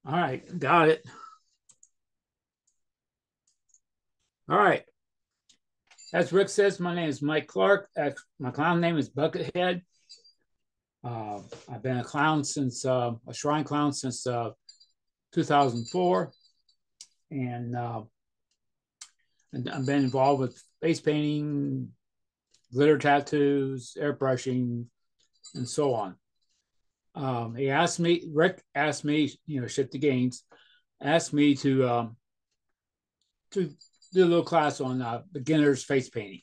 All right, got it. All right. As Rick says, my name is Mike Clark. My clown name is Buckethead. I've been a shrine clown since 2004, and, and I've been involved with face painting, glitter tattoos, airbrushing, and so on. Rick asked me, Shit the Gains, asked me to do a little class on beginner's face painting.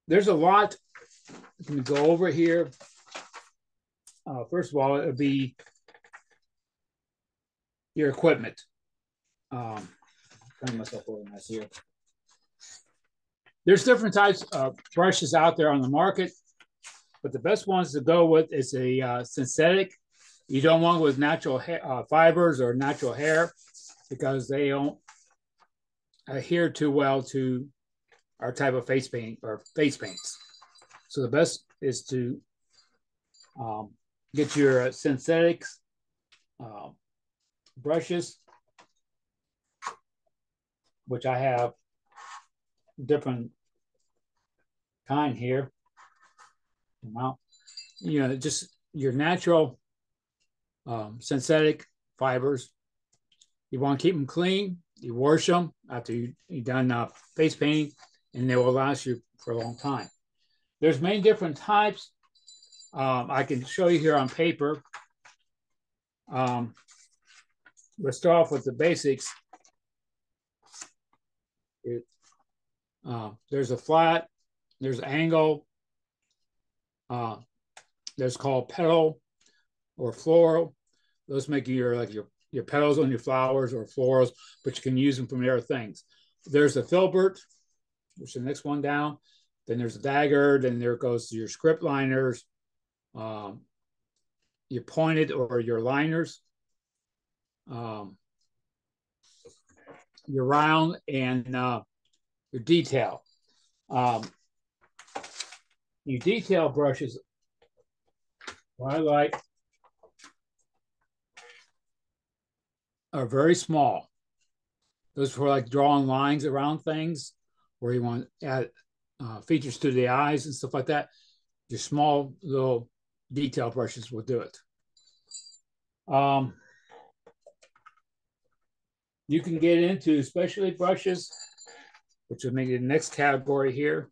There's a lot to go over here. First of all, it would be your equipment. Trying myself organized here. There's different types of brushes out there on the market, but the best ones to go with is a synthetic. You don't want with natural fibers or natural hair because they don't adhere too well to our type of face paint or face paints. So the best is to get your synthetics brushes, which I have different kind here. Well, just your natural synthetic fibers. You want to keep them clean. You wash them after you've done face painting, and they will last you for a long time. There's many different types. I can show you here on paper. Let's start off with the basics. There's a flat, there's angle, there's called petal or floral. Those make your petals on your flowers or florals, but you can use them from other things. There's a filbert, which is the next one down. Then there's a dagger. Then there goes to your script liners, your pointed or your liners, your round, and your detail. Your detail brushes, what I like, are very small. Those for like drawing lines around things where you want to add features to the eyes and stuff like that. Your small little detail brushes will do it. You can get into specialty brushes, which would make it the next category here.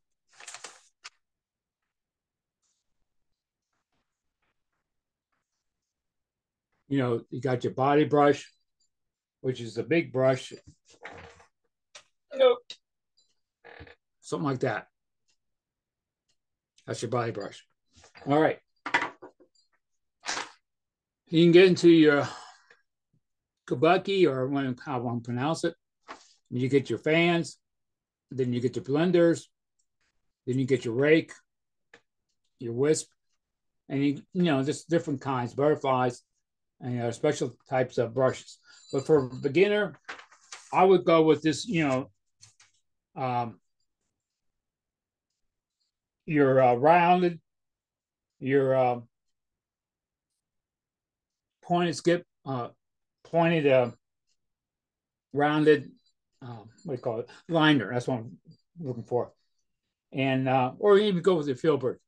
You got your body brush, which is the big brush. Something like that. That's your body brush. All right. You can get into your kabuki, or how I want to pronounce it. You get your fans, then you get your blenders, then you get your rake, your wisp, and just different kinds, butterflies, and special types of brushes. But for a beginner, I would go with this, your rounded, your pointed, rounded, what do you call it? Liner. That's what I'm looking for. And or even go with the filbert,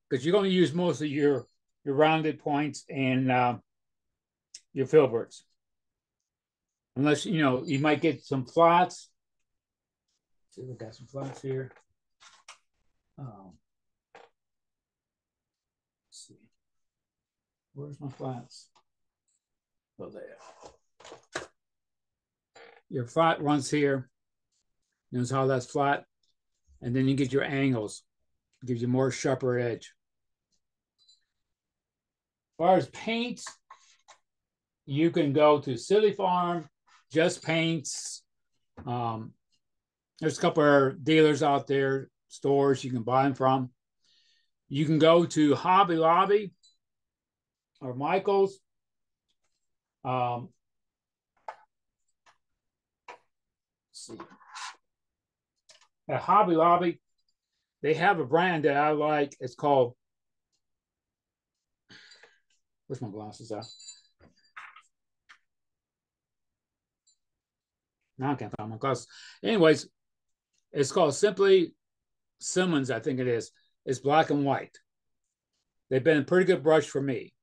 because you're going to use most of your rounded points and your filberts. Unless you might get some flats. Let's see, we got some flats here. Let's see. Where's my flats? Oh, there. Your flat runs here. Notice how that's flat. And then you get your angles. It gives you more sharper edge. As far as paints, you can go to Silly Farm, Just Paints. There's a couple of dealers out there, stores you can buy them from. You can go to Hobby Lobby or Michael's. Let's see. At Hobby Lobby, they have a brand that I like. It's called Where's my glasses at? Now I can't find my glasses. Anyways, it's called Simply Simmons, I think it is. It's black and white. They've been a pretty good brush for me.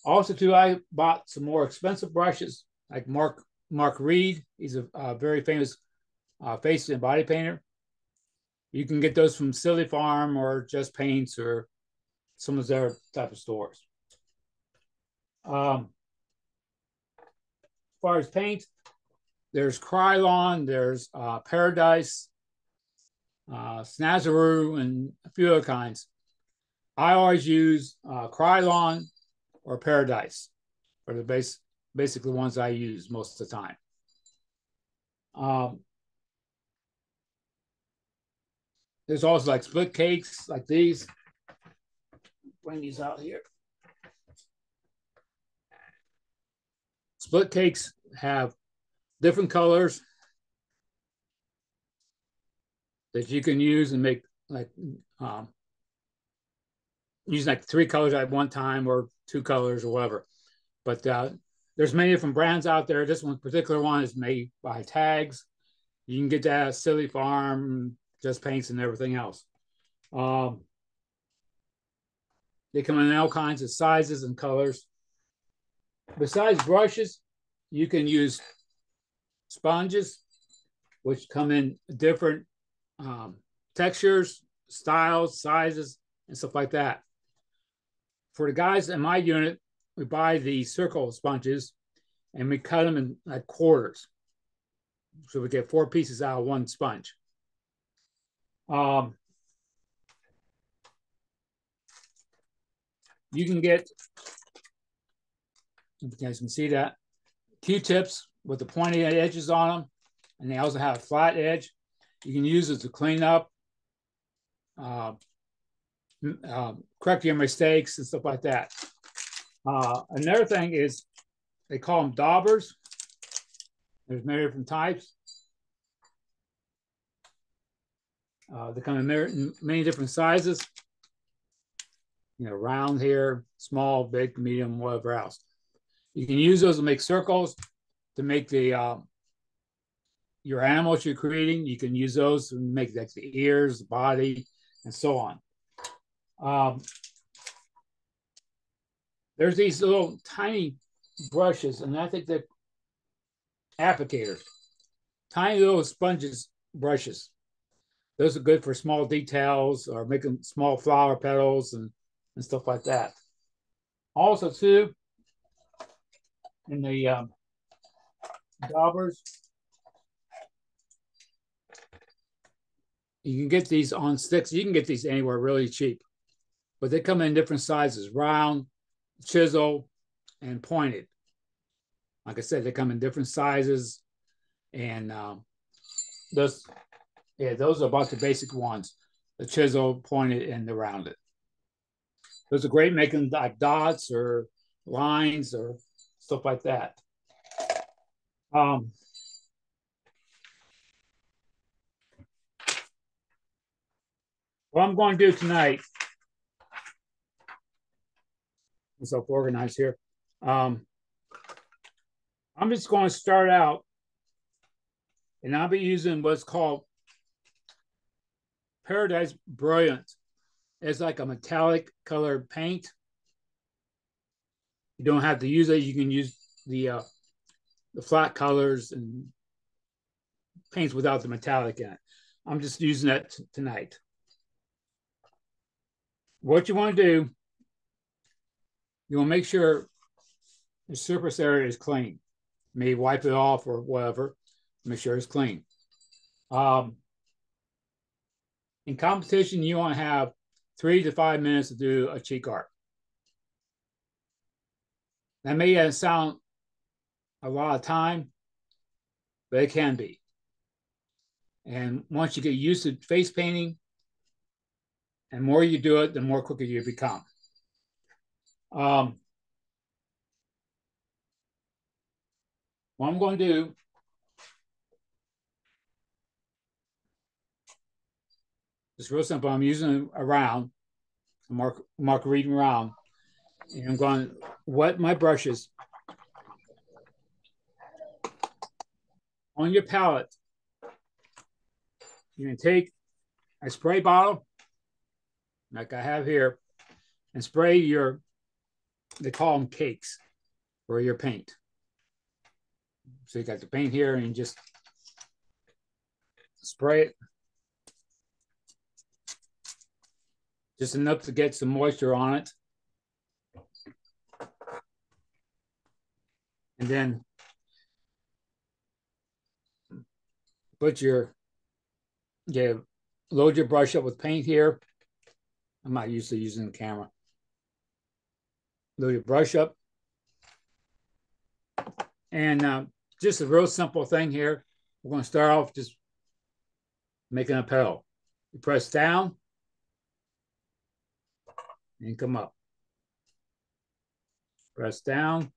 Also, too, I bought some more expensive brushes, like Mark Reed. He's a very famous face and body painter. You can get those from Silly Farm or Just Paints or some of their type of stores. As far as paint, there's Krylon, there's Paradise, Snazaroo, and a few other kinds. I always use Krylon or Paradise for the basically ones I use most of the time. There's also like split cakes like these. Bring these out here. Split cakes have different colors that you can use and make like use like 3 colors at one time or 2 colors or whatever. But there's many different brands out there. This one particular one is made by Tags. You can get that at Silly Farm, Just Paints, and everything else. They come in all kinds of sizes and colors. Besides brushes, you can use sponges, which come in different textures, styles, sizes, and stuff like that. For the guys in my unit, we buy the circle sponges and we cut them in like quarters. So we get 4 pieces out of one sponge. You can get, if you guys can see that, Q-tips with the pointy edges on them, and they also have a flat edge. You can use it to clean up, correct your mistakes and stuff like that. Another thing is they call them daubers. There's many different types. They come in many different sizes. You know, round here, small, big, medium, whatever else. You can use those to make circles, to make the your animals you're creating. You can use those to make like the ears, the body, and so on. There's these little tiny brushes, and I think they're applicators. Tiny little sponges brushes. Those are good for small details or making small flower petals and stuff like that. Also, too, in the daubers, you can get these on sticks. You can get these anywhere really cheap, but they come in different sizes: round, chisel, and pointed. Like I said, they come in different sizes, and those are about the basic ones: the chisel, pointed, and the rounded. Those are great making like dots or lines or stuff like that. What I'm going to do tonight, myself organized here. I'm just going to start out, and I'll be using what's called Paradise Brilliant. It's like a metallic colored paint. You don't have to use it. You can use the flat colors and paints without the metallic in it. I'm just using that tonight. What you want to do, you want to make sure the surface area is clean. Maybe wipe it off or whatever. Make sure it's clean. In competition, you want to have 3 to 5 minutes to do a cheek art. That may sound a lot of time, but it can be. And once you get used to face painting, and the more you do it, the more quicker you become. What I'm going to do is real simple. I'm using a round, Mark Reed round. And I'm going to wet my brushes on your palette. You're going to take a spray bottle, like I have here, and spray your, they call them cakes, or your paint. So you got the paint here, and you just spray it just enough to get some moisture on it. And then put your, load your brush up with paint here. I'm not used to using the camera. Load your brush up. And just a real simple thing here. We're going to start off just making a petal. You press down and come up. Press down,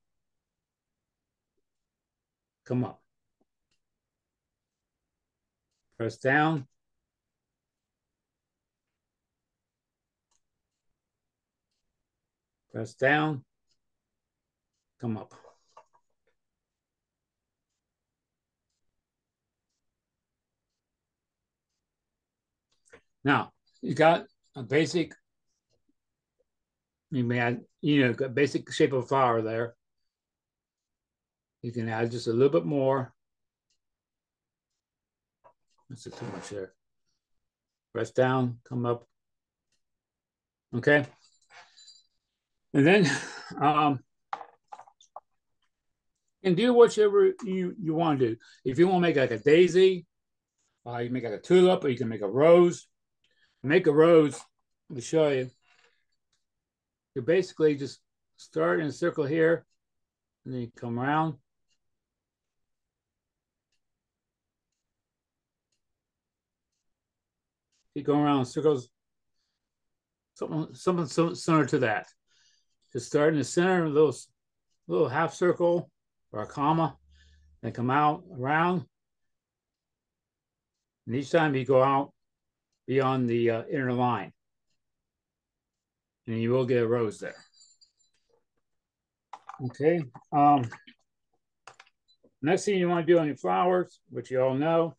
come up. Press down. Press down, come up. Now, you got a basic, you may add, a basic shape of a flower there. You can add just a little bit more. That's too much there. Press down, come up. Okay. And then you can do whichever you want to do. If you want to make like a daisy, you can make like a tulip, or you can make a rose. Make a rose, let me show you. You basically just start in a circle here, and then you come around. Keep going around in circles. Something similar to that. Just start in the center of those little half circle or a comma, then come out around. And each time you go out beyond the inner line, and you will get a rose there. Okay. Next thing you want to do on your flowers, which you all know,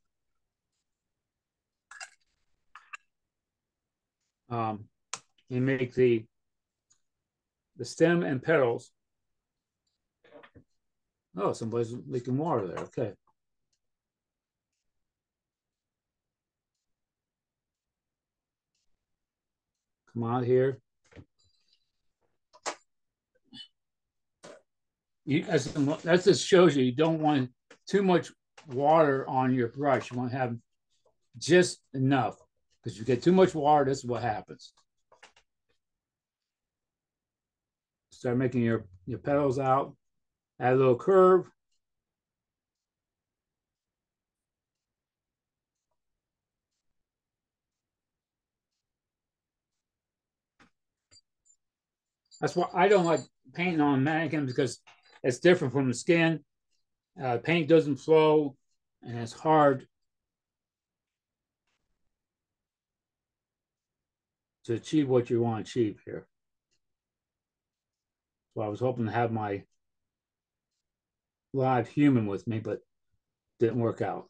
you make the stem and petals. Oh, somebody's leaking water there. Okay. Come out here. That just shows you don't want too much water on your brush. You want to have just enough, because if you get too much water, this is what happens. Start making your petals out. Add a little curve. That's why I don't like painting on mannequins, because it's different from the skin. Paint doesn't flow, and it's hard to achieve what you want to achieve here. So I was hoping to have my live human with me, but didn't work out.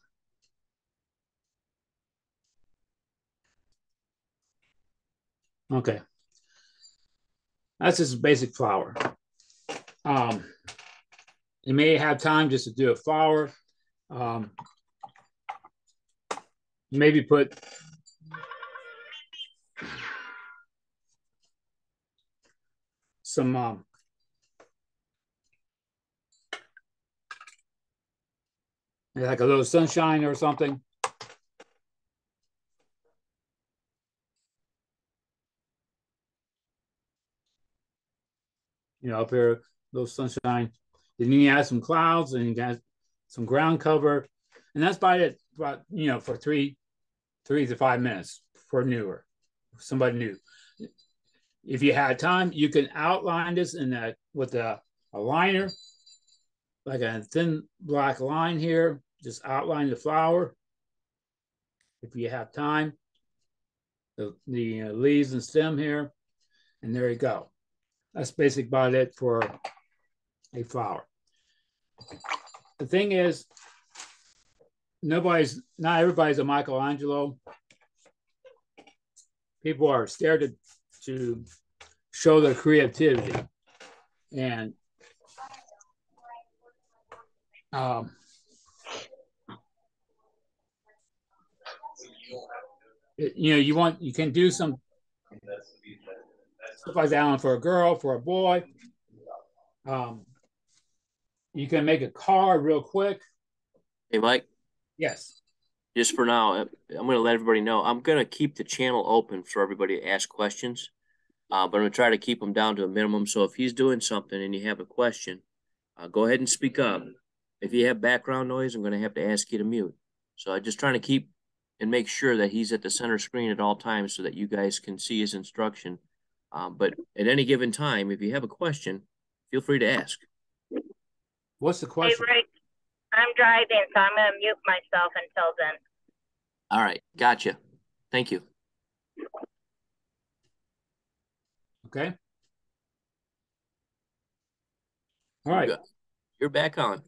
Okay. That's just a basic flower. You may have time just to do a flower. Maybe put some like a little sunshine or something. Up here, a little sunshine. Then you add some clouds, and you got some ground cover, and that's about it. About for 3 to 5 minutes for somebody new. If you had time, you can outline this with a liner, like a thin black line here. Just outline the flower. If you have time, the leaves and stem here, and there you go. That's basically about it for a flower. The thing is, not everybody's a Michelangelo. People are scared to show their creativity. And you can do some stuff like that for a girl, for a boy. You can make a car real quick. Hey, Mike. Yes. Just for now, I'm going to let everybody know. I'm going to keep the channel open for everybody to ask questions, but I'm going to try to keep them down to a minimum. So if he's doing something and you have a question, go ahead and speak up. If you have background noise, I'm going to have to ask you to mute. So I'm just trying to keep and make sure that he's at the center screen at all times so that you guys can see his instruction. But at any given time, if you have a question, feel free to ask. What's the question? Hey, Rick, I'm driving, so I'm going to mute myself until then. All right. Gotcha. Thank you. Okay. All right. You're back on.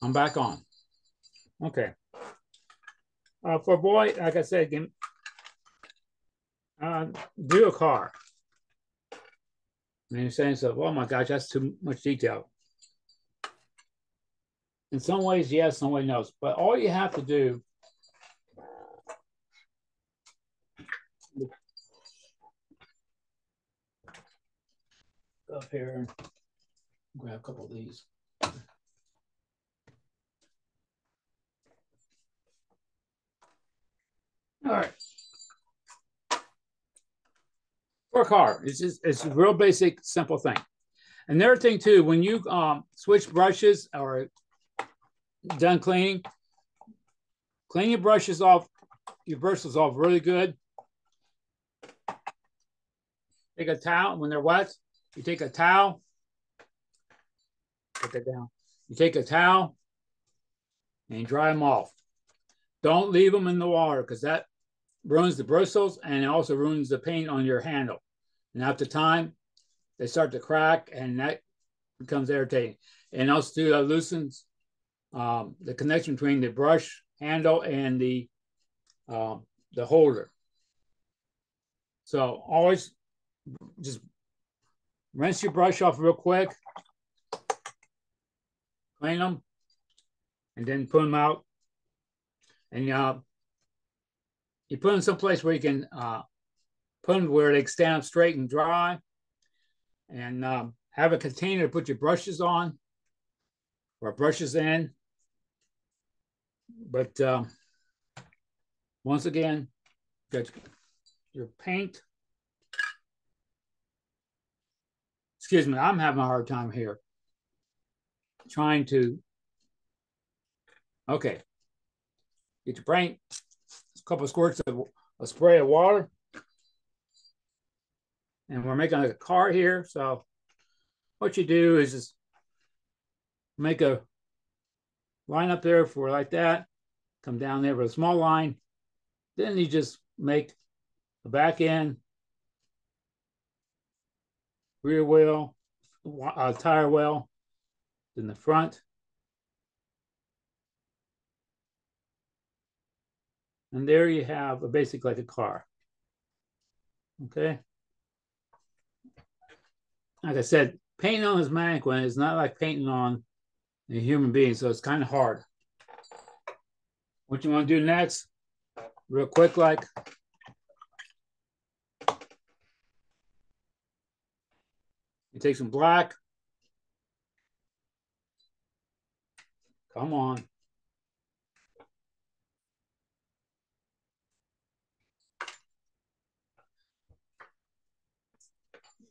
I'm back on. Okay. For a boy, like I said, do a car. And you're saying so, oh my gosh, that's too much detail. In some ways, yes, some ways, no. But all you have to do up here and grab a couple of these. All right. For a car, it's a real basic, simple thing. Another thing too, when you switch brushes or done cleaning, clean your brushes off, your bristles off really good. Take a towel when they're wet. You take a towel. Put that down. You take a towel and you dry them off. Don't leave them in the water because that ruins the bristles and it also ruins the paint on your handle. And after time, they start to crack and that becomes irritating. And also that loosens the connection between the brush handle and the holder. So always just rinse your brush off real quick, clean them, and then put them out. And you put them someplace where you can put them where they stand up straight and dry. And have a container to put your brushes on or brushes in. But once again, got your paint. Excuse me, I'm having a hard time here. Trying to, okay. Get your paint, a couple of squirts of a spray of water. And we're making a car here. So what you do is just make a line up there for like that. Come down there with a small line. Then you just make the back end, rear wheel, tire well, then the front. And there you have a basic like a car. Okay. Like I said, painting on this mannequin is not like painting on a human being, so it's kind of hard. What you want to do next, real quick, like you take some black. Come on.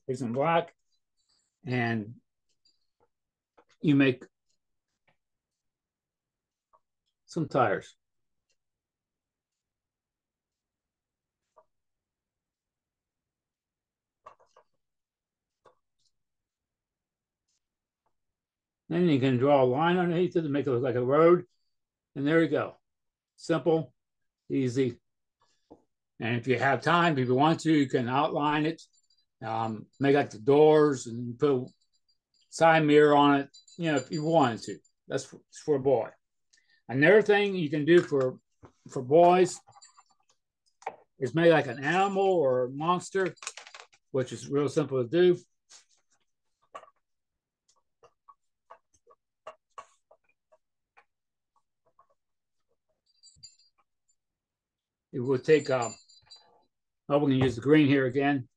Take some black and you make some tires. Then you can draw a line underneath it to make it look like a road. And there you go. Simple, easy. And if you have time, if you want to, you can outline it Make like the doors and put a side mirror on it, you know, if you wanted to. That's for a boy. Another thing you can do for boys is make like an animal or a monster, which is real simple to do. It will take, oh, we're going to use the green here again.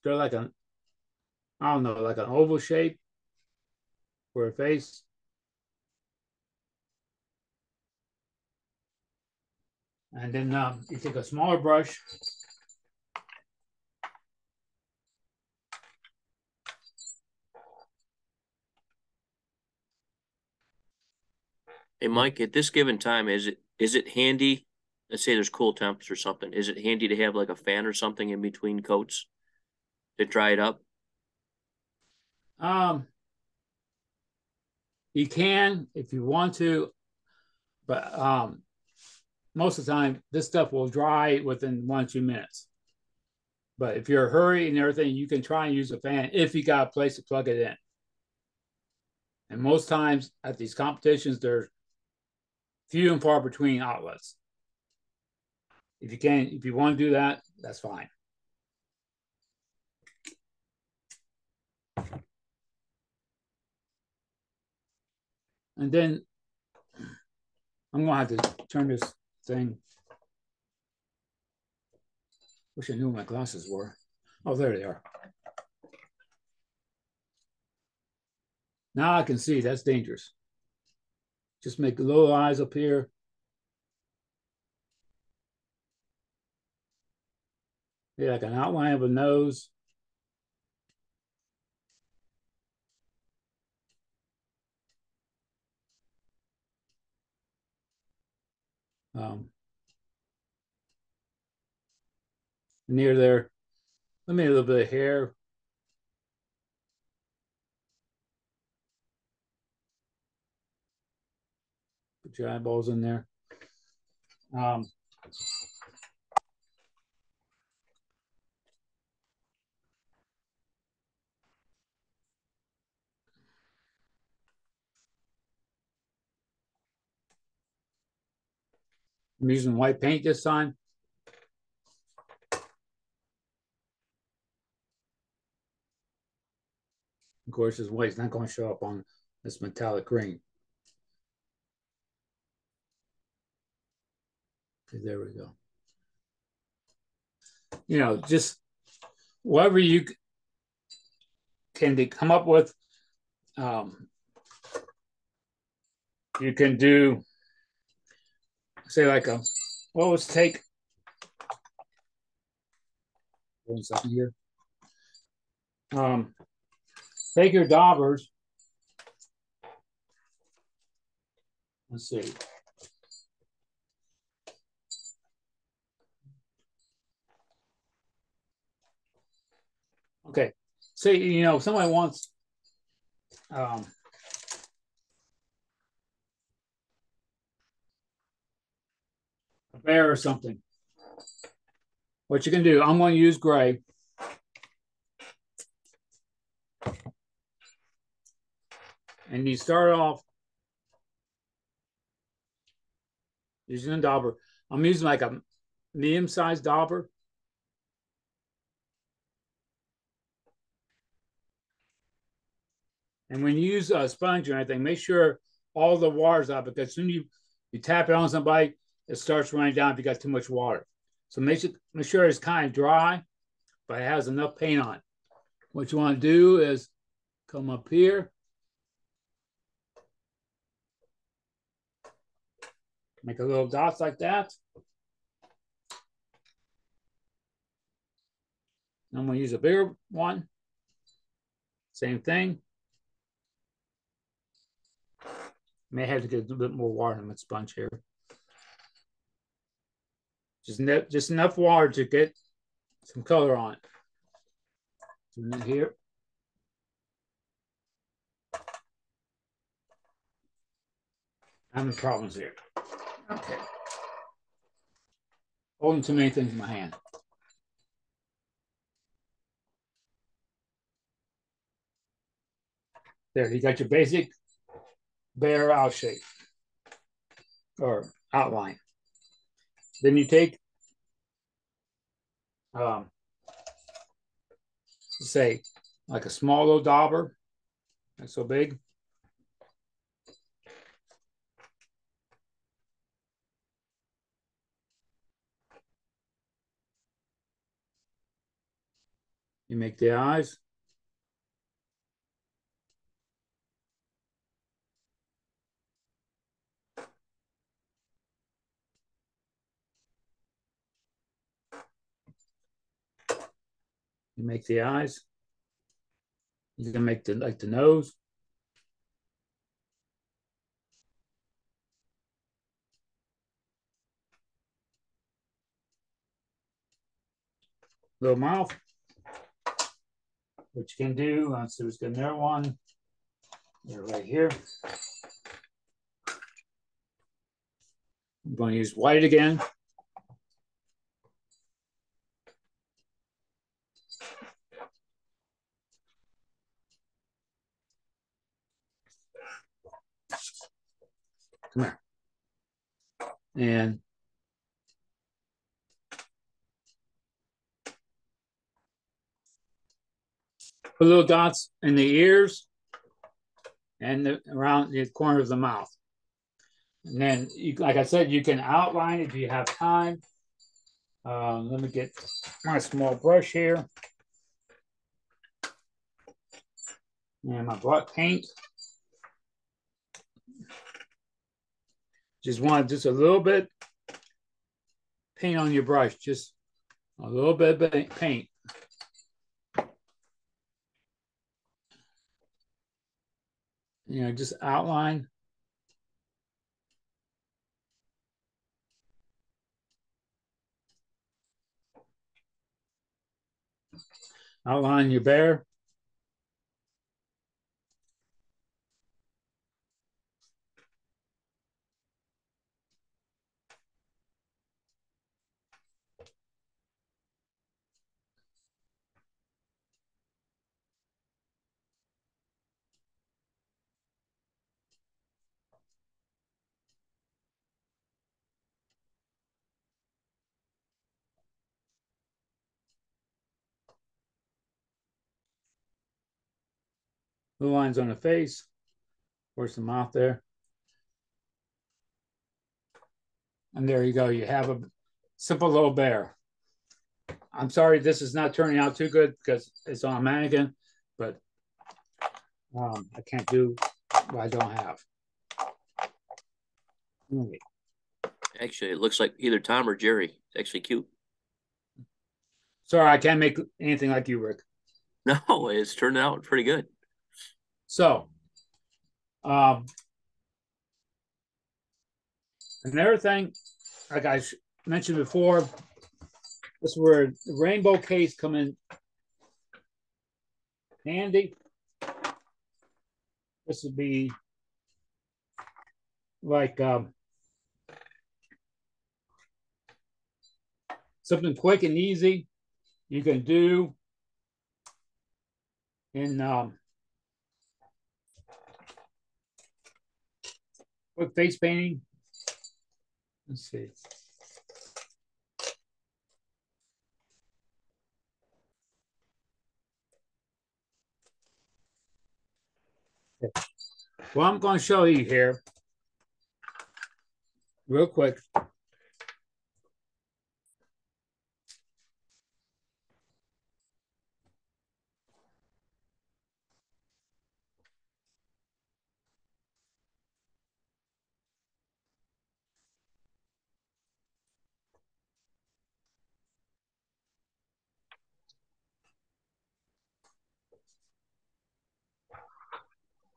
They're like an, I don't know, like an oval shape for a face. And then you take a smaller brush. Hey, Mike, at this given time, is it handy? Let's say there's cool temps or something. Is it handy to have like a fan or something in between coats to dry it up? You can if you want to, but most of the time this stuff will dry within 1 or 2 minutes. But if you're in a hurry and everything, you can try and use a fan if you got a place to plug it in. And most times at these competitions, there's few and far between outlets. If you want to do that, that's fine. And then I'm gonna have to turn this thing. Wish I knew where my glasses were. Oh, there they are. Now I can see. That's dangerous. Just make little eyes up here. Yeah, like an outline of a nose. Near there. Let me a little bit of hair. Put your eyeballs in there. I'm using white paint this time. Of course, this white's not going to show up on this metallic green. Okay, there we go. You know, just whatever you can come up with, you can do, say like a, well, let's take 1 second here. Take your daubers. Let's see. Okay. Say, you know, somebody wants a bear or something. What you can do, I'm going to use gray. And you start off using a dauber. I'm using like a medium-sized dauber. And when you use a sponge or anything, make sure all the water's out, because as soon as you tap it on somebody, it starts running down if you got too much water. So make sure it's kind of dry, but it has enough paint on it. What you want to do is come up here. Make a little dots like that. I'm going to use a bigger one. Same thing. May have to get a little bit more water in the sponge here. Just enough water to get some color on it. Turn it here. Having problems here. Okay. Holding too many things in my hand. There, you got your basic bear out shape or outline. Then you take, say, like a small little dauber, not so big. You make the eyes. You make the eyes. You can make the like the nose. Little mouth. What you can do, let's see what's good in there one. They're right here. I'm going to use white again. Come here. And put little dots in the ears and around the corner of the mouth. And then, like I said, you can outline if you have time. Let me get my small brush here. And my black paint. Just want just a little bit paint on your brush, just a little bit of paint. You know, just outline. Outline your bear. Little lines on the face. Where's the mouth there? And there you go. You have a simple little bear. I'm sorry this is not turning out too good because it's on a mannequin, but I can't do what I don't have. Okay. Actually, it looks like either Tom or Jerry. It's actually cute. Sorry, I can't make anything like you, Rick. No, it's turning out pretty good. So, another thing, like I mentioned before, this is where the rainbow case come in handy. This would be like something quick and easy you can do in quick face painting. Let's see. Well, I'm going to show you here real quick.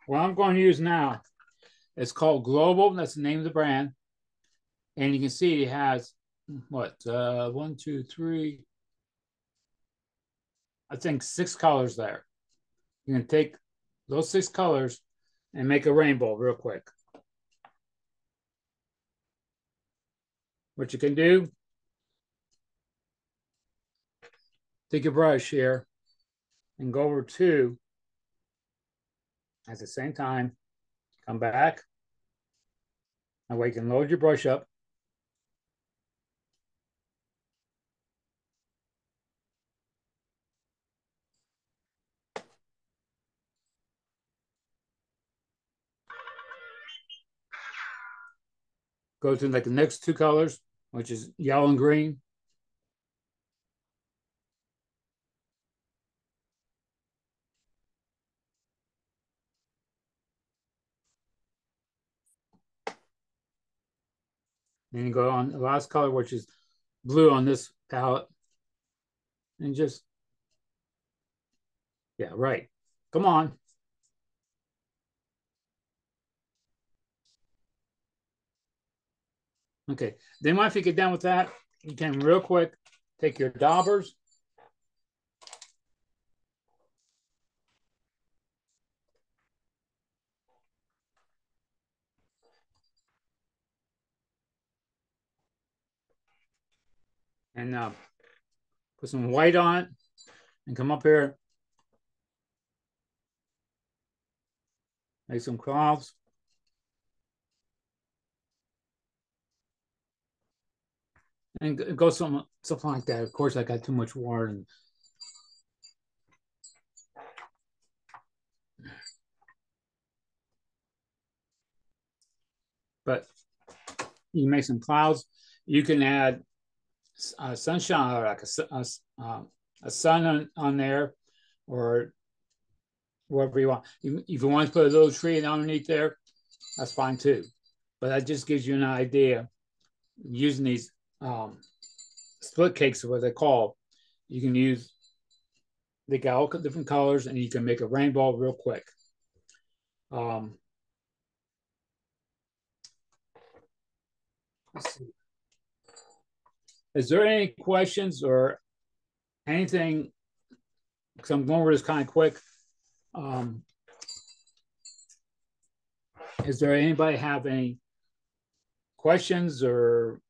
What I'm going to use now, it's called Global. That's the name of the brand. And you can see it has what, 1, 2, 3, I think 6 colors there. You can take those 6 colors and make a rainbow real quick. what you can do, take your brush here and go over to, at the same time, come back. That way you can load your brush up. Go to like the next two colors, which is yellow and green. Then you go on the last color, which is blue on this palette. And just, yeah, right. Come on. Okay, then once you get done with that, you can real quick take your daubers. And put some white on it and come up here. Make some clouds. And go something like that. Of course, I got too much water. And but you make some clouds. You can add sunshine, or like a sun on there, or whatever you want. If you want to put a little tree underneath there, that's fine too. But that just gives you an idea. Using these split cakes, what they call, you can use. They got all different colors, and you can make a rainbow real quick. Let's see. Is there any questions or anything? Because I'm going over this kind of quick. Is there anybody have any questions or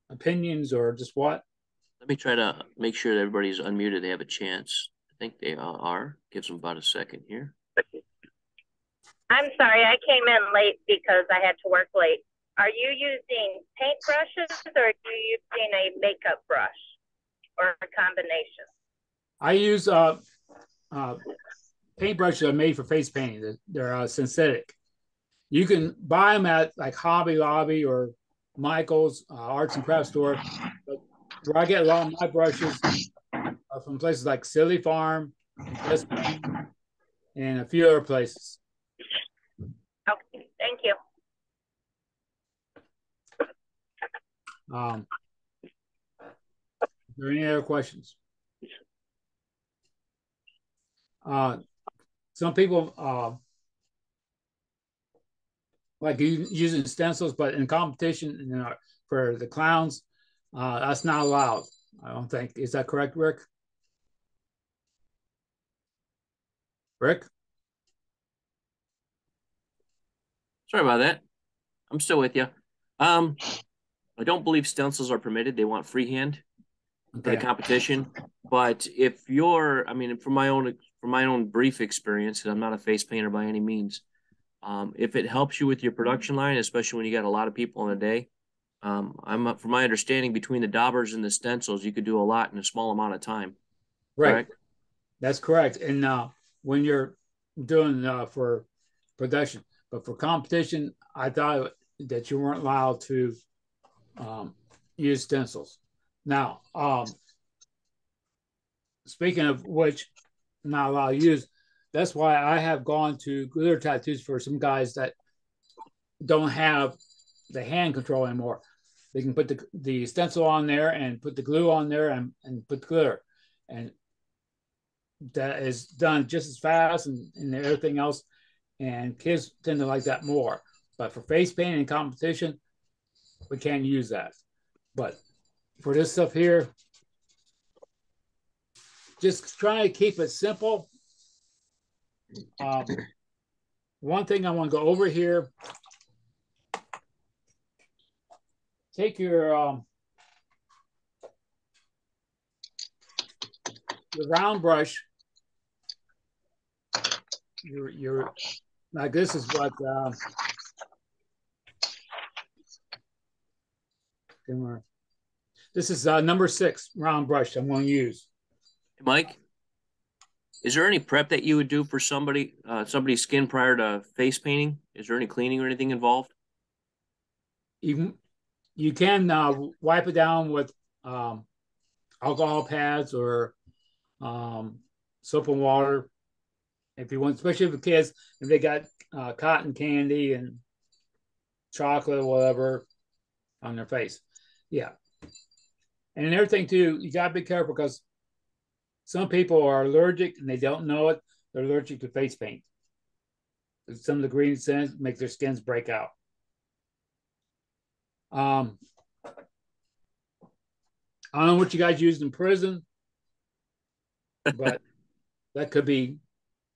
opinions or just what? Let me try to make sure that everybody's unmuted. They have a chance. I think they are. Gives them about a second here. I'm sorry, I came in late because I had to work late. Are you using paint brushes or are you using a makeup brush or a combination? I use paintbrushes that are made for face painting. They're synthetic. You can buy them at like Hobby Lobby or Michael's arts and crafts store. But where I get a lot of my brushes are from places like Silly Farm, and a few other places. Okay, thank you. Are there any other questions? Some people like using stencils, but in competition, you know, for the clowns, that's not allowed. I don't think. Is that correct, Rick? Rick? Sorry about that. I'm still with you. I don't believe stencils are permitted. They want freehand for the competition. But if you're, I mean, from my own brief experience, because I'm not a face painter by any means, if it helps you with your production line, especially when you got a lot of people in a day, from my understanding, between the daubers and the stencils, you could do a lot in a small amount of time. Right. Correct? That's correct. And when you're doing for production, but for competition, I thought that you weren't allowed to use stencils. Now, speaking of which, not allowed to use, that's why I have gone to glitter tattoos for some guys that don't have the hand control anymore. They can put the stencil on there and put the glue on there and put the glitter. And that is done just as fast and everything else. And kids tend to like that more. But for face painting and competition, we can't use that. But for this stuff here, just try to keep it simple. One thing I want to go over here take your round brush. Your like this is what this is number 6 round brush I'm going to use. Mike, is there any prep that you would do for somebody's skin prior to face painting? Is there any cleaning or anything involved? You can wipe it down with alcohol pads or soap and water if you want, especially for kids, if they got cotton candy and chocolate or whatever on their face. Yeah. And another thing too, you gotta be careful because some people are allergic and they don't know it. They're allergic to face paint. Some of the green scents make their skins break out. I don't know what you guys used in prison, but that could be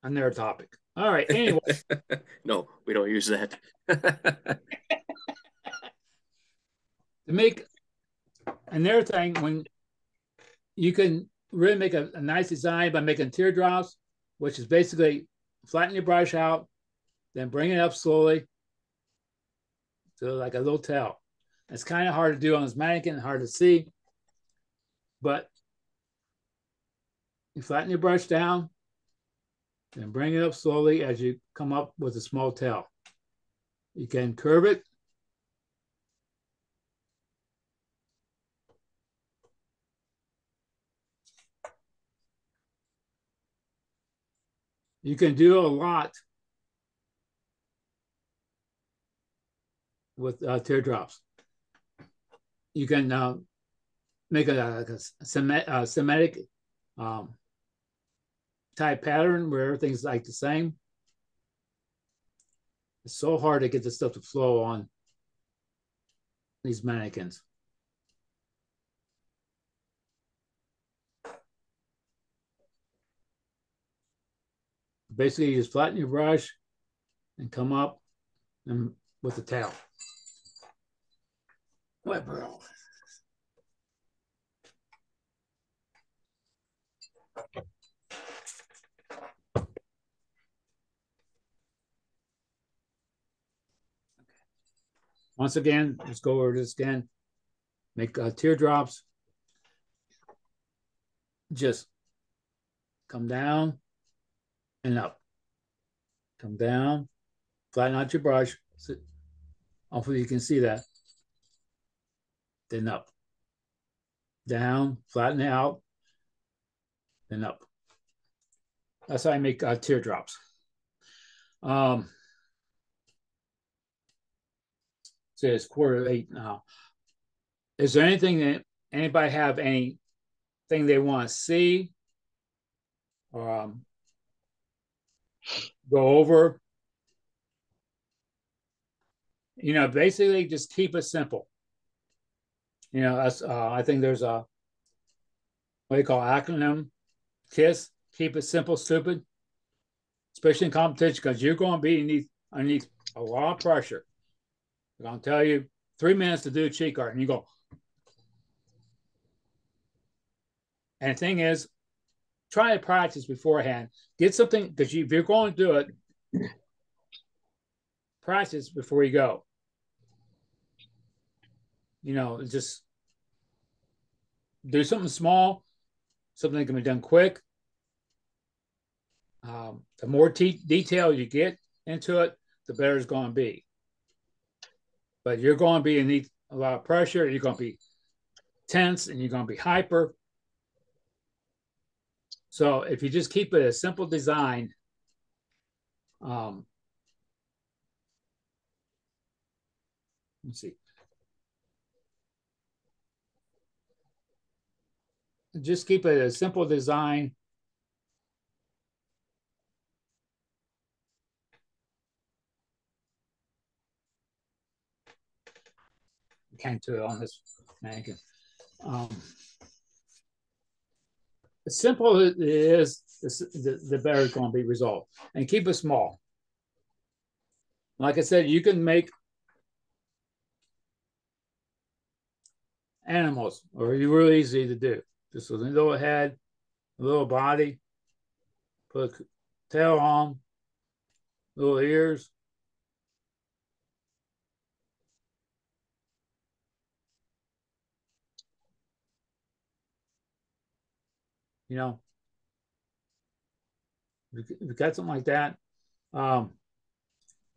another topic. All right. Anyway. No, we don't use that. To make another thing, when you can really make a nice design by making teardrops, which is basically flatten your brush out, then bring it up slowly to like a little tail. It's kind of hard to do on this mannequin, hard to see, but you flatten your brush down and bring it up slowly as you come up with a small tail. You can curve it. You can do a lot with teardrops. You can make a semitic type pattern where everything's like the same. It's so hard to get the stuff to flow on these mannequins. Basically, you just flatten your brush and come up and with the tail. What, bro? Once again, let's go over this again. Make teardrops. Just come down and up. Come down, flatten out your brush. Hopefully you can see that. Then up. Down, flatten it out, then up. That's how I make teardrops. So it's 7:45 now. Is there anything that anybody have anything they want to see or go over? You know, basically just keep it simple. You know, that's I think there's a what do you call acronym? KISS. Keep it simple, stupid. Especially in competition, because you're going to be underneath a lot of pressure. They're going to tell you 3 minutes to do a cheat card, and you go. And the thing is, try to practice beforehand. Get something, because if you're going to do it, practice before you go. You know, just do something small, something that can be done quick. The more detail you get into it, the better it's going to be. But you're going to be underneath a lot of pressure. You're going to be tense and you're going to be hyper. So if you just keep it a simple design, let's see. Just keep it a simple design. Can't do it on this mannequin. As simple as it is, the better it's going to be resolved. And keep it small. Like I said, you can make animals are really easy to do. Just a little head, a little body, put a tail on, little ears. You know, if you got something like that, have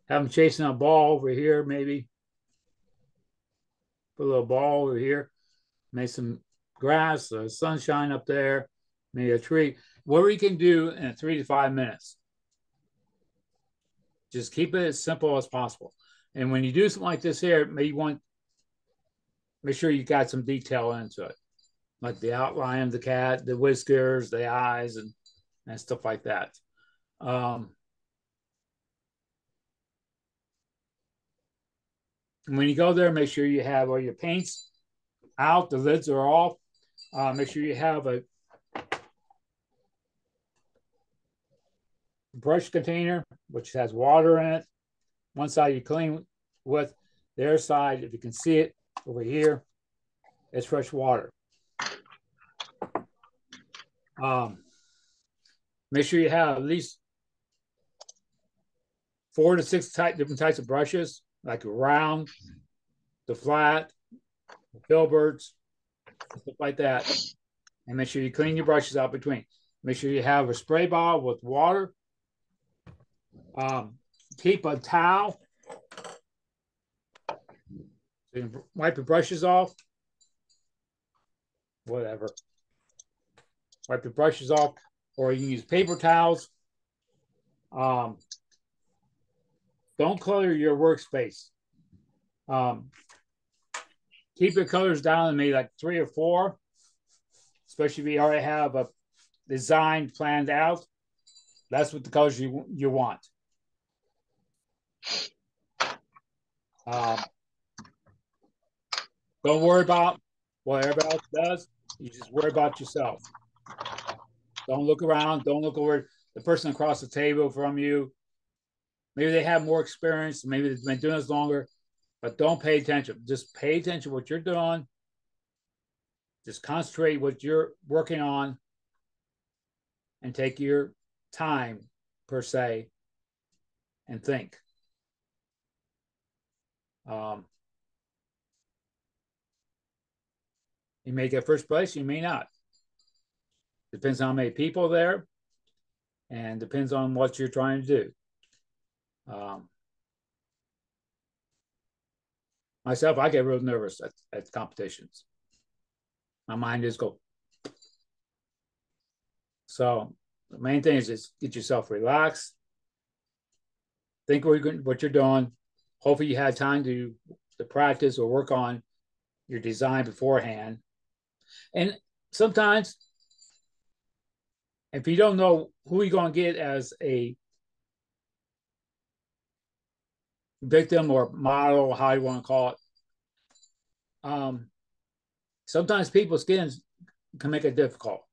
them chasing a ball over here, maybe. Put a little ball over here, make some grass, sunshine up there, maybe a tree. Whatever you can do in 3 to 5 minutes. Just keep it as simple as possible. And when you do something like this here, make sure you got some detail into it, like the outline of the cat, the whiskers, the eyes, and stuff like that. When you go there, make sure you have all your paints out, the lids are off. Make sure you have a brush container, which has water in it. One side you clean with, the other side, if you can see it over here, it's fresh water. Make sure you have at least 4 to 6 different types of brushes, like the round, the flat, the filberts, stuff like that. And make sure you clean your brushes out between. Make sure you have a spray bottle with water. Keep a towel so you can wipe your brushes off. Whatever. Wipe the brushes off, or you can use paper towels. Don't clutter your workspace. Keep your colors down to maybe like 3 or 4, especially if you already have a design planned out. That's what the colors you want. Don't worry about what everybody else does. You just worry about yourself. Don't look around. Don't look over the person across the table from you. Maybe they have more experience. Maybe they've been doing this longer, but don't pay attention. Just pay attention to what you're doing. Just concentrate what you're working on and take your time, per se, and think. You may get first place, you may not. Depends on how many people there, and depends on what you're trying to do. Myself, I get real nervous at competitions. My mind just goes. So the main thing is just get yourself relaxed. Think what you're doing. Hopefully you had time to practice or work on your design beforehand. And sometimes, if you don't know who you're going to get as a victim or model, how you want to call it, sometimes people's skins can make it difficult.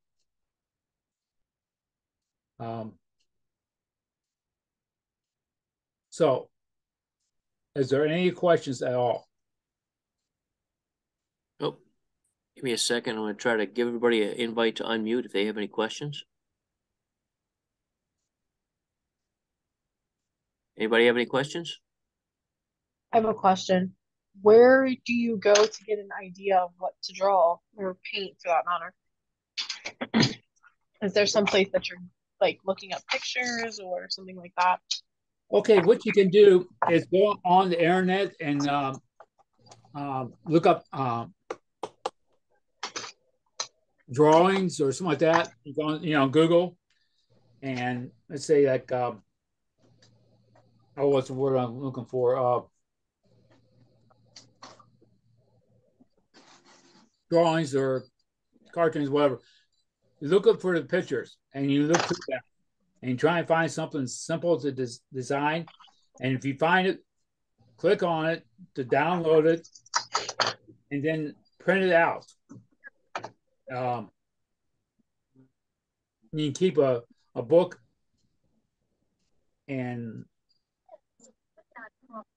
So, is there any questions at all? Oh, give me a second. I'm going to try to give everybody an invite to unmute if they have any questions. Anybody have any questions? I have a question. Where do you go to get an idea of what to draw or paint for that matter? Is there some place that you're like looking up pictures or something like that? Okay, what you can do is go on the internet and look up drawings or something like that. You go on, Google, and let's say like, what's the word I'm looking for? Drawings or cartoons, whatever. You look up for the pictures, and you look through that, and you try and find something simple to design. And if you find it, click on it to download it, and then print it out. You can keep a book and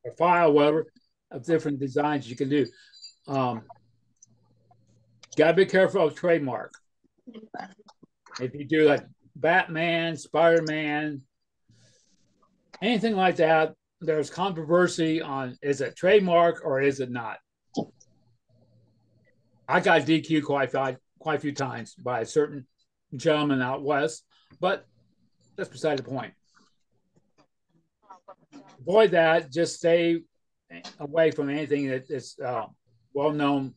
a file, whatever, of different designs you can do. Gotta be careful of trademark. If you do like Batman, Spider-Man, anything like that, there's controversy on is it trademark or is it not. I got DQ quite a few times by a certain gentleman out west, but that's beside the point. Avoid that. Just stay away from anything that is well-known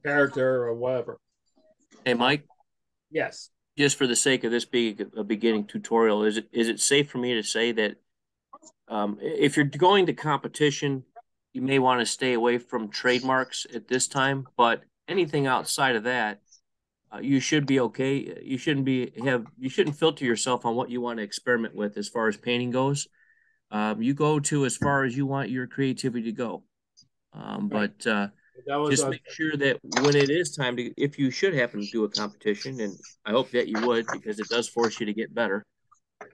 character or whatever. Hey, Mike. Yes. Just for the sake of this being a beginning tutorial, is it safe for me to say that if you're going to competition, you may want to stay away from trademarks at this time, but anything outside of that, you should be okay. You shouldn't filter yourself on what you want to experiment with as far as painting goes. You go to as far as you want your creativity to go. But just make sure that when it is time to, if you should happen to do a competition, and I hope that you would, because it does force you to get better,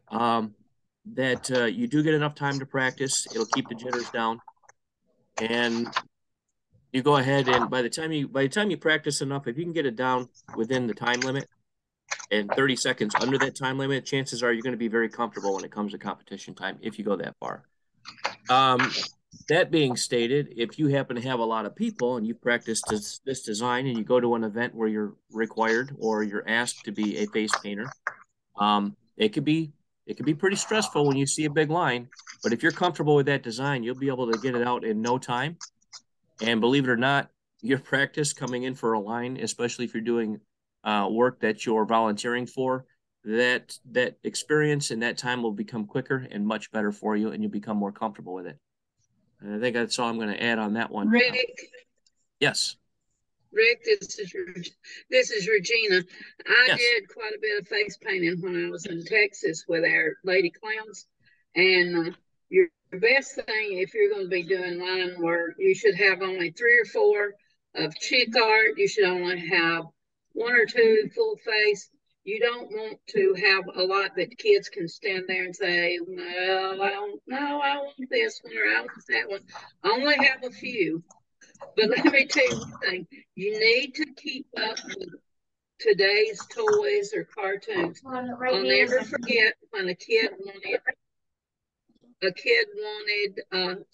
that you do get enough time to practice. It'll keep the jitters down, and you go ahead and by the time you practice enough, if you can get it down within the time limit and 30 seconds under that time limit, chances are you're going to be very comfortable when it comes to competition time if you go that far. That being stated, if you happen to have a lot of people and you practice this design and you go to an event where you're required or you're asked to be a face painter, it could be pretty stressful when you see a big line. But if you're comfortable with that design, you'll be able to get it out in no time. And believe it or not, your practice coming in for a line, especially if you're doing work that you're volunteering for, that experience and that time will become quicker and much better for you, and you'll become more comfortable with it. And I think that's all I'm going to add on that one. Rick. Yes. Rick, this is Regina. I Yes. did quite a bit of face painting when I was in Texas with our lady clowns. And your best thing, if you're going to be doing line work, you should have only 3 or 4 of cheek art. You should only have 1 or 2 full face. You don't want to have a lot that kids can stand there and say, well, I want this one or I want that one. Only have a few. But let me tell you one thing. You need to keep up with today's toys or cartoons. I'll never forget when a kid wanted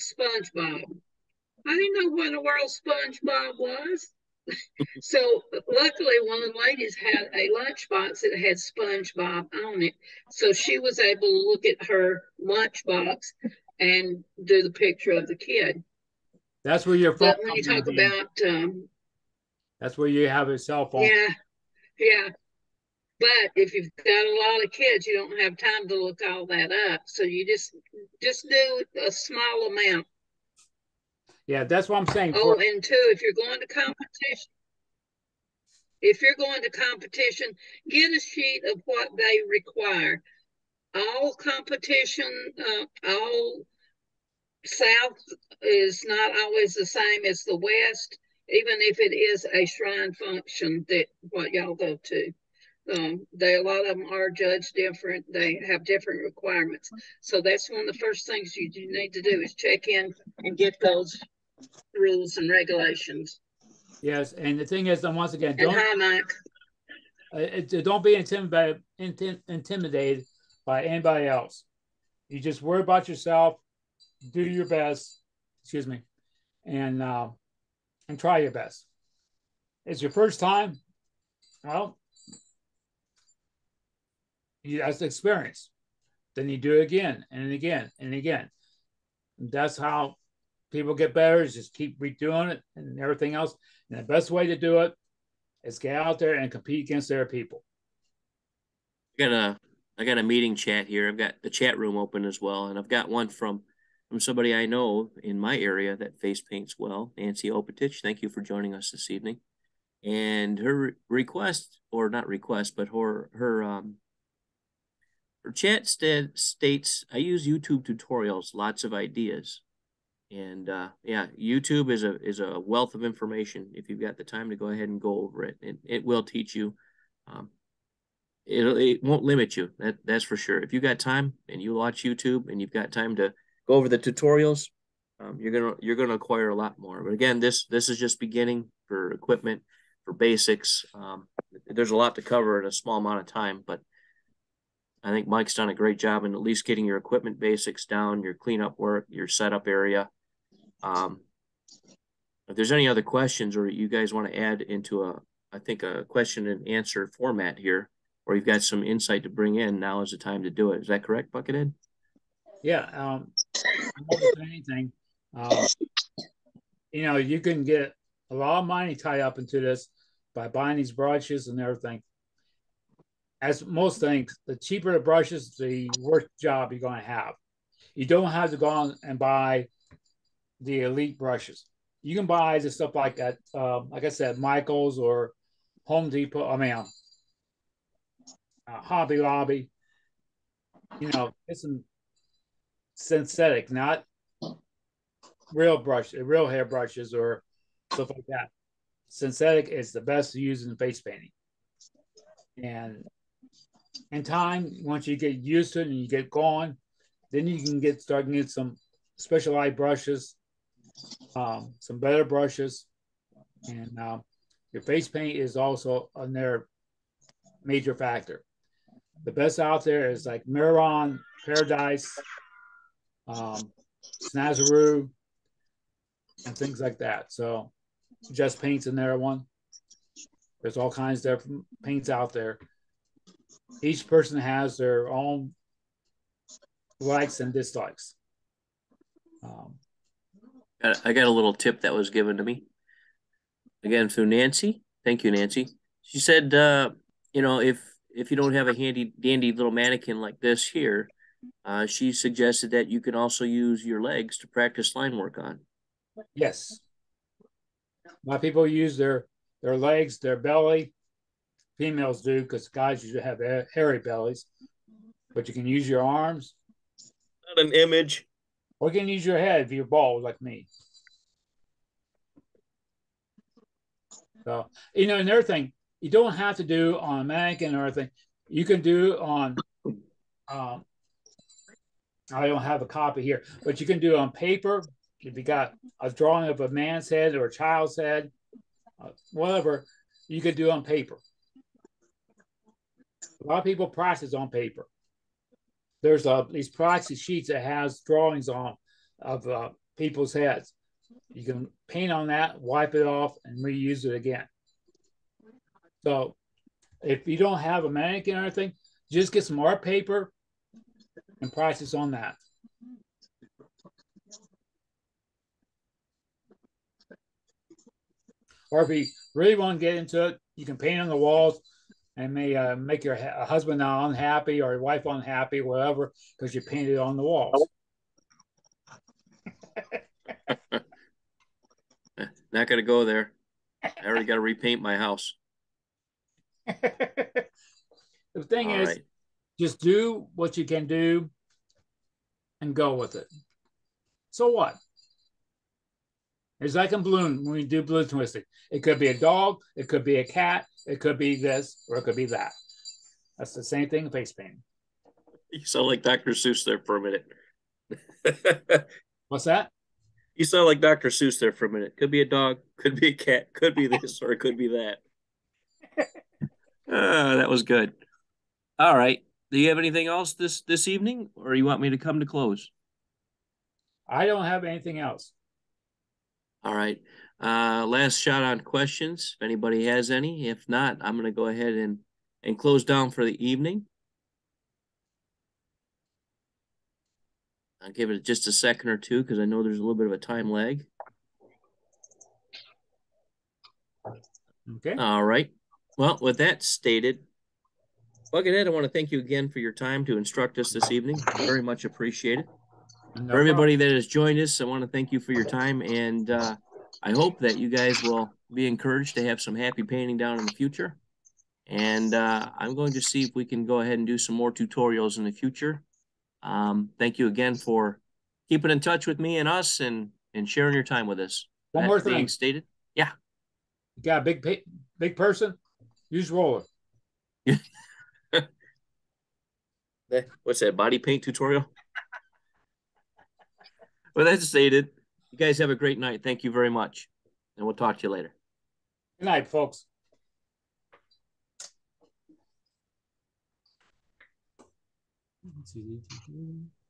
SpongeBob. I didn't know what in the world SpongeBob was. So luckily one of the ladies had a lunchbox that had SpongeBob on it. So she was able to look at her lunchbox and do the picture of the kid. That's where your phone. But when you talk about that's where you have a cell phone. Yeah. But if you've got a lot of kids, you don't have time to look all that up. So you just do a small amount. Yeah, that's what I'm saying. Oh, and 2, if you're going to competition, get a sheet of what they require. All competition, all South is not always the same as the West, even if it is a shrine function that what y'all go to. A lot of them are judged different. They have different requirements. So that's one of the first things you need to do is check in and get those rules and regulations. Yes, and the thing is, and once again, hi, Mike. Don't be intimidated by anybody else. You just worry about yourself, do your best, and try your best. It's your first time. Well, that's the experience. Then you do it again and again and again. And that's how people get better, is just keep redoing it and everything else. And the best way to do it is get out there and compete against their people. I got a meeting chat here. I've got the chat room open as well, and I've got one from somebody I know in my area that face paints well, Nancy Opatich. Thank you for joining us this evening. And her request, or not request, but her chat states, I use YouTube tutorials, lots of ideas. And yeah, YouTube is a wealth of information. If you've got the time to go ahead and go over it, and it will teach you. It won't limit you. That's for sure. If you got time and you watch YouTube and you've got time to go over the tutorials, you're gonna acquire a lot more. But again, this is just beginning for equipment for basics. There's a lot to cover in a small amount of time, but I think Mike's done a great job in at least getting your equipment basics down, your cleanup work, your setup area. If there's any other questions or you guys want to add into I think a question and answer format here, or you've got some insight to bring in, now is the time to do it. Is that correct, Buckethead? Yeah. More than anything, you know, you can get a lot of money tied up into this by buying these brushes and everything. As most things, the cheaper the brushes, the worse job you're going to have. You don't have to go on and buy the elite brushes. You can buy the stuff like that, like I said, Michael's or Home Depot. I mean, Hobby Lobby. You know, it's some synthetic, not real hair brushes or stuff like that. Synthetic is the best to use in face painting. And in time, once you get used to it and you get going, then you can start to get some specialized brushes, some better brushes, and your face paint is also another major factor. The best out there is like Miron, Paradise, Snazaroo, and things like that. So Just Paint's another one. There's all kinds of different paints out there. Each person has their own likes and dislikes. I got a little tip that was given to me. Again, through Nancy. Thank you, Nancy. She said, you know, if you don't have a handy dandy little mannequin like this here, she suggested that you can also use your legs to practice line work on. Yes. A lot of people use their legs, their belly. Females do because guys usually have hairy bellies. But you can use your arms. Not an image. Or you can use your head if you're bald like me. So, you know, another thing, you don't have to do on a mannequin or anything. You can do on, I don't have a copy here, but you can do it on paper. If you got a drawing of a man's head or a child's head, whatever, you could do on paper. A lot of people practice on paper. There's these practice sheets that has drawings on of people's heads. You can paint on that, wipe it off, and reuse it again. So if you don't have a mannequin or anything, just get some art paper and practice on that. Or if you really want to get into it, you can paint on the walls and may make your husband unhappy or your wife unhappy, whatever, because you painted on the walls. Not going to go there. I already got to repaint my house. The thing is, just do what you can do and go with it. So what? It's like in balloon when we do balloon twisting. It could be a dog, it could be a cat, it could be this, or it could be that. That's the same thing in face painting. You sound like Dr. Seuss there for a minute. What's that? You sound like Dr. Seuss there for a minute. Could be a dog, could be a cat, could be this, or it could be that. That was good. All right. Do you have anything else this evening, or you want me to come to close? I don't have anything else. All right. Last shot on questions, if anybody has any. If not, I'm going to go ahead and close down for the evening. I'll give it just a second or two because I know there's a little bit of a time lag. Okay. All right. Well, with that stated, Buckethead, I want to thank you again for your time to instruct us this evening. Very much appreciated. No For everybody problem. that has joined us, I want to thank you for your time, and I hope that you guys will be encouraged to have some happy painting down in the future. And I'm going to see if we can go ahead and do some more tutorials in the future. Thank you again for keeping in touch with me and us and sharing your time with us. One That more being thing. stated, yeah. You got a big person? Use roller. What's that, body paint tutorial? Well, that's stated. You guys have a great night. Thank you very much. And we'll talk to you later. Good night, folks. It's easy to do.